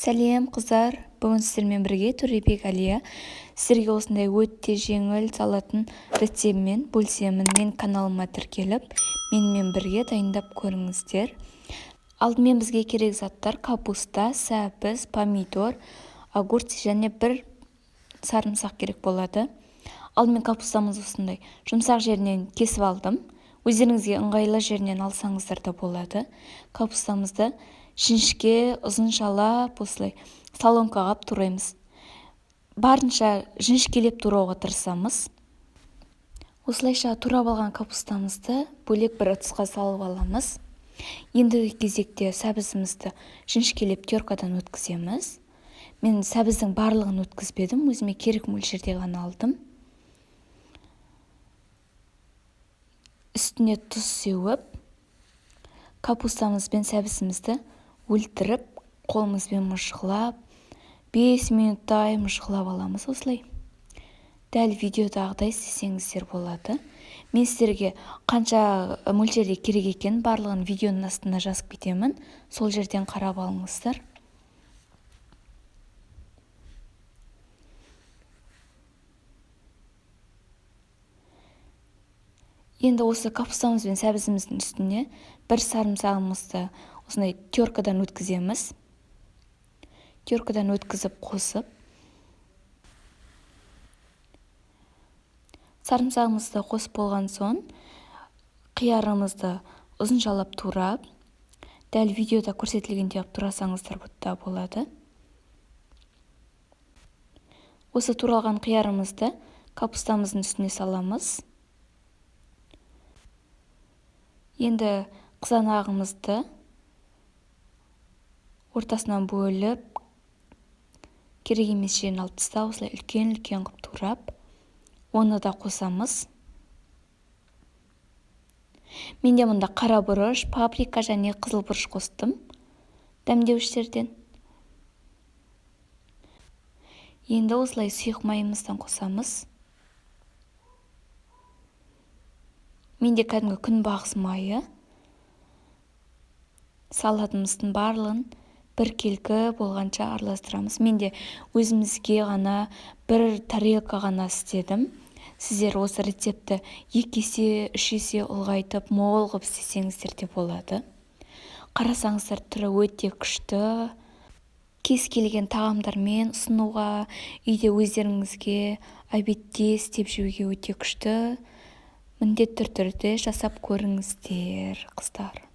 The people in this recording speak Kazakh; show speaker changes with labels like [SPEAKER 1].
[SPEAKER 1] Сәлем қыздар, бүгін сіздермен бірге Төребек Әлия сіздерге осындай өте жеңіл салатын рецептімен бөлісемін. Мен каналыма тіркеліп, менімен бірге дайындап көріңіздер. Алдымен бізге керек заттар: капуста, сәбіз, помидор, огурцы және бір сарымсақ керек болады. Алдымен капустамыз осындай жұмсақ жерінен кесіп алдым. Өздеріңізге ыңғайлы жерінен алсаңыздар да болады. Капустамызды жіңішке ұзыншалап осылай солонкаға тураймыз. Барынша жіңішкелеп турауға тырысамыз. Осылайша турап алған капустамызды бөлек бір ыдысқа салып аламыз. Ендігі кезекте сәбізімізді жіңішкелеп теркадан өткіземіз. Мен сәбіздің барлығын өткізбедім, өзіме керек мөлшерде ғана алдым. Үстіне тұз сеуіп, капустамыз бен сәбізімізді өлтіріп, қолымызбен мыжғылап, 5 минуттай мыжғылап аламыз осылай. Дәл видеодағыдай істесеңіздер болады. Мен сіздерге қанша мөлшерде керек екен барлығын видеоның астына жазып кетемін. Сол жерден қарап алыңыздар. Енді осы капустамыз бен сәбізіміздің үстіне бір сарымсағымызды осындай теркадан өткіземіз. Теркадан өткізіп қосып, сарымсағымызды қосып болған соң, қиярымызды ұзыншалап турап, дәл видеода көрсетілгендей турасаңыздар да болады. Осы туралған қиярымызды капустамыздың үстіне саламыз. Енді қызанағымызды ортасынан бөліп, керек емес жерін алып тастап, осылай үлкен-үлкен қылып турап, оны да қосамыз. Менде мұнда қара бұрыш, паприка және қызыл бұрыш қостым дәмдеуіштерден. Енді осылай сұйық майымыздан қосамыз. Менде кәдімгі күнбағыс майы. Салатымыздың барлығын бір келкі болғанша араластырамыз. Менде өзімізге ғана бір тарелка ғана істедім. Сіздер осы рецепті 2 есе, 3 есе ұлғайтып, мол қылып істесеңіздер де болады. Қарасаңыздар, түрі өте күшті. Кез келген тағамдармен ұсынуға, үйде өздеріңізге обедте істеп жеуге өте күшті. Міндетті түрде жасап көріңіздер, қыздар.